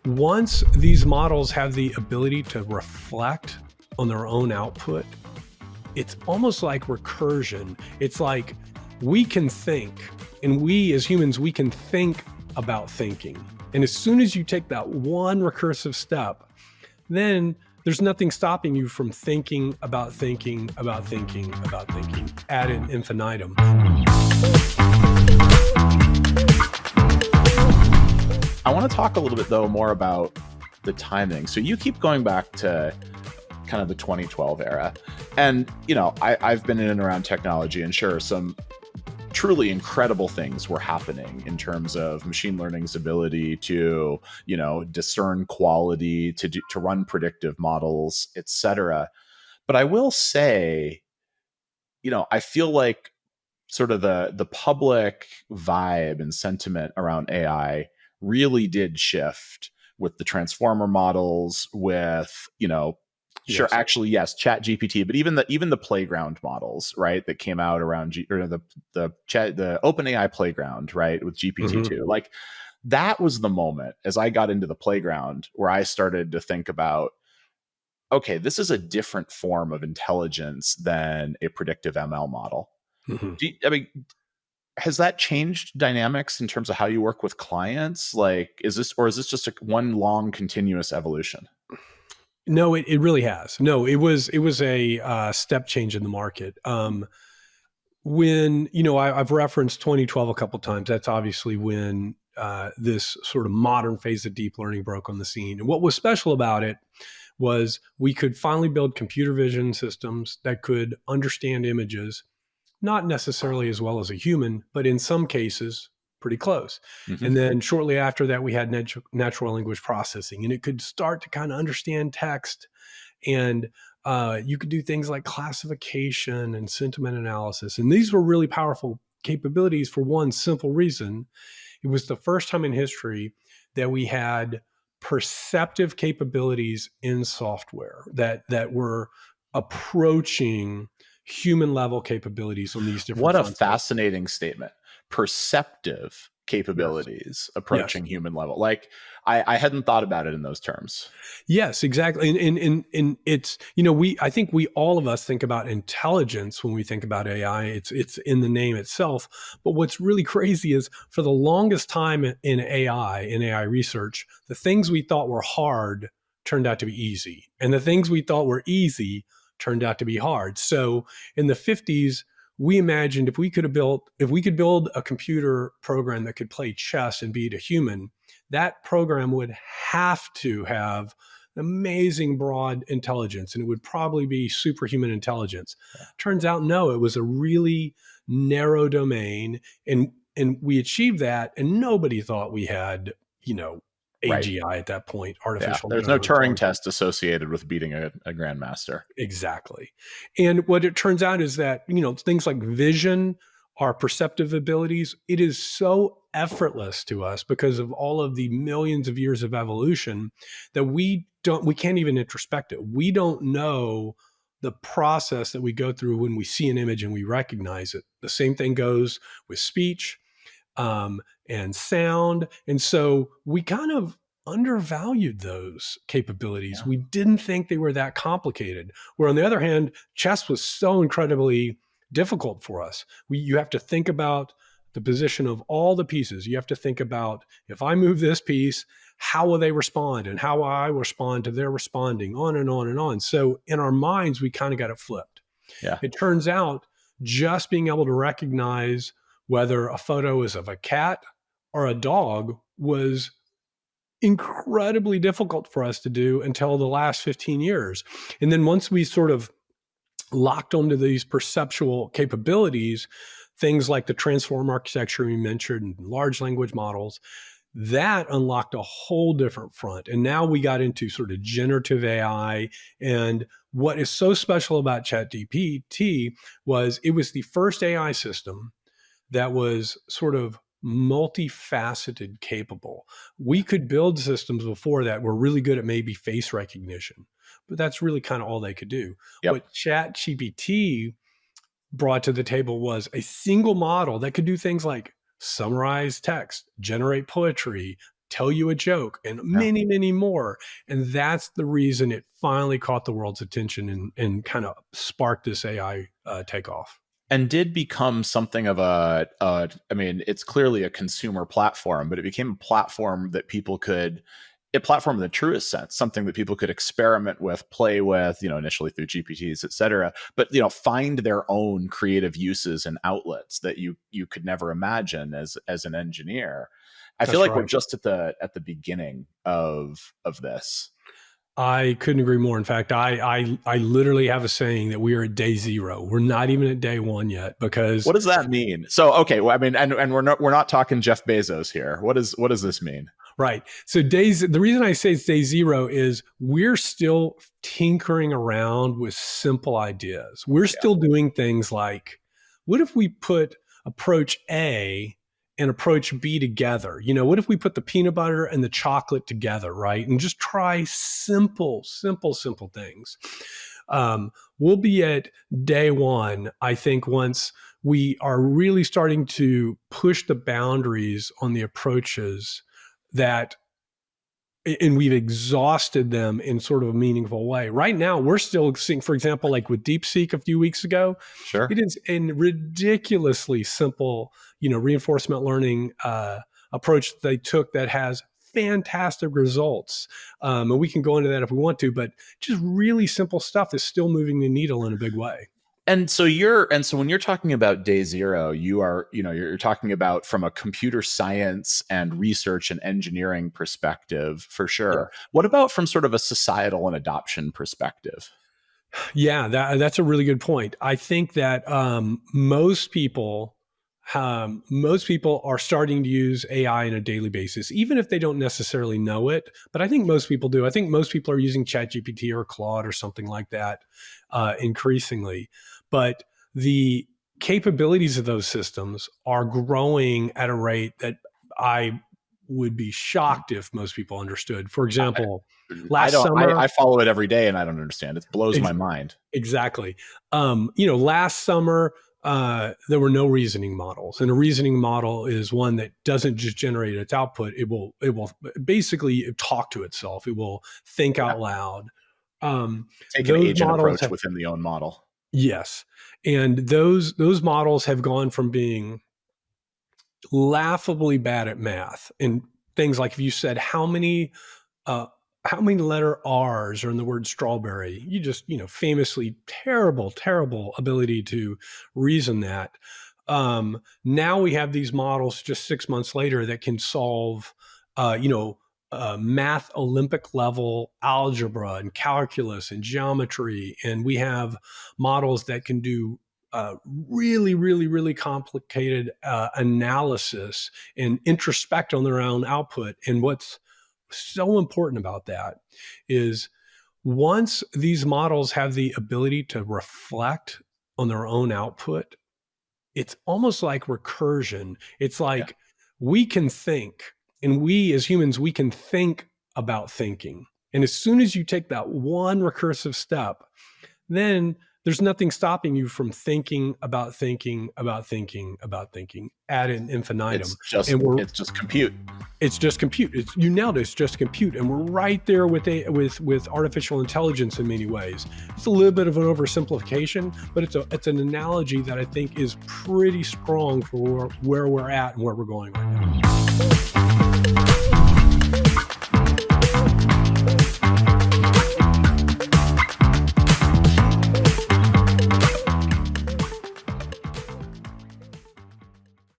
Once these models have the ability to reflect on their own output, it's almost like recursion. It's like we can think, and we as humans, we can think about thinking. And as soon as you take that one recursive step, then there's nothing stopping you from thinking about thinking about thinking about thinking ad infinitum. I want to talk a little bit, though, more about the timing. So you keep going back to kind of the 2012 era. And, I've been in and around technology, and sure, some truly incredible things were happening in terms of machine learning's ability to, discern quality, to run predictive models, etc. But I will say, I feel like sort of the public vibe and sentiment around AI really did shift with the transformer models, with, sure, Yes. actually, yes, Chat GPT, but even the playground models, right, that came out around the OpenAI playground, right, with GPT-2. Like, that was the moment as I got into the playground where I started to think about, okay, this is a different form of intelligence than a predictive ML model. Has that changed dynamics in terms of how you work with clients? Like, is this just one long continuous evolution? No, it really has. No, it was a step change in the market. When I've referenced 2012 a couple of times. That's obviously when this sort of modern phase of deep learning broke on the scene. And what was special about it was we could finally build computer vision systems that could understand images, not necessarily as well as a human, but in some cases, pretty close. Mm-hmm. And then shortly after that, we had natural language processing, and it could start to kind of understand text. And you could do things like classification and sentiment analysis. And these were really powerful capabilities for one simple reason. It was the first time in history that we had perceptive capabilities in software that were approaching human level capabilities on these different What a fronts. fascinating statement. Perceptive capabilities approaching human level. Like, I hadn't thought about it in those terms. Yes, exactly. And it's, I think we, all of us, think about intelligence when we think about AI. It's in the name itself. But what's really crazy is, for the longest time in AI research, the things we thought were hard turned out to be easy. And the things we thought were easy turned out to be hard. So in the 50s, we imagined if we could build a computer program that could play chess and beat a human, that program would have to have amazing broad intelligence, and it would probably be superhuman intelligence. Yeah. Turns out, no, it was a really narrow domain, and we achieved that, and nobody thought we had, AGI right at that point, artificial. There's no Turing test associated with beating a grandmaster. Exactly. And what it turns out is that, things like vision, our perceptive abilities, it is so effortless to us because of all of the millions of years of evolution that we can't even introspect it. We don't know the process that we go through when we see an image and we recognize it. The same thing goes with speech and sound. And so we kind of undervalued those capabilities. Yeah. We didn't think they were that complicated. Where on the other hand, chess was so incredibly difficult for us. You have to think about the position of all the pieces. You have to think about, if I move this piece, how will they respond, and how will I respond to their responding, on and on and on. So in our minds, we kind of got it flipped. Yeah. It turns out just being able to recognize whether a photo is of a cat or a dog was incredibly difficult for us to do until the last 15 years. And then once we sort of locked onto these perceptual capabilities, things like the transform architecture you mentioned, and large language models, that unlocked a whole different front. And now we got into sort of generative AI. And what is so special about ChatGPT was it was the first AI system that was sort of multifaceted capable. We could build systems before that were really good at maybe face recognition, but that's really kind of all they could do. Yep. What ChatGPT brought to the table was a single model that could do things like summarize text, generate poetry, tell you a joke, and Yeah. many, many more. And that's the reason it finally caught the world's attention and kind of sparked this AI takeoff. And did become something of I mean, it's clearly a consumer platform, but it became a platform that people could, a platform in the truest sense, something that people could experiment with, play with, initially through GPTs, et cetera, but, find their own creative uses and outlets that you could never imagine as an engineer. I feel That's like we're right. just at the beginning of this. I couldn't agree more. In fact, I literally have a saying that we are at day zero. We're not even at day one yet because What does that mean? So, okay, well, I mean, and we're not talking Jeff Bezos here. What does this mean? right. So the reason I say it's day zero is we're still tinkering around with simple ideas. We're Yeah, still doing things like, what if we put approach A and approach B together? What if we put the peanut butter and the chocolate together, right? And just try simple, simple, simple things. We'll be at day one, I think, once we are really starting to push the boundaries on the approaches that, and we've exhausted them in sort of a meaningful way. Right now, we're still seeing, for example, like with DeepSeek a few weeks ago, it sure. is a ridiculously simple, reinforcement learning approach that they took that has fantastic results. And we can go into that if we want to, but just really simple stuff that's still moving the needle in a big way. And so when you're talking about day zero, you're talking about from a computer science and research and engineering perspective, for Yeah. sure. What about from sort of a societal and adoption perspective? Yeah, that's a really good point. I think that most people are starting to use AI on a daily basis, even if they don't necessarily know it. But I think most people do. I think most people are using ChatGPT or Claude or something like that increasingly. But the capabilities of those systems are growing at a rate that I would be shocked if most people understood. For I, example, I last don't. summer, I follow it every day, and I don't understand. It blows my mind. exactly. Last summer, there were no reasoning models, and a reasoning model is one that doesn't just generate its output. It will basically talk to itself. It will think Yeah, out loud. Um, take an those agent models approach have, within the own model. yes, and those models have gone from being laughably bad at math and things like, if you said uh, how many letter R's are in the word strawberry? You just, famously terrible, terrible ability to reason that. Now we have these models just 6 months later that can solve, math Olympic level algebra and calculus and geometry. And we have models that can do really, really, really complicated analysis and introspect on their own output. And what's so important about that is once these models have the ability to reflect on their own output, it's almost like recursion. It's Yeah, like we can think, and we as humans, we can think about thinking. And as soon as you take that one recursive step, then there's nothing stopping you from thinking about thinking about thinking about thinking ad infinitum. it's just And we're it's just compute. it's just compute. You nailed it. It's just compute, and we're right there with artificial intelligence in many ways. It's a little bit of an oversimplification, but it's an analogy that I think is pretty strong for where we're at and where we're going right now.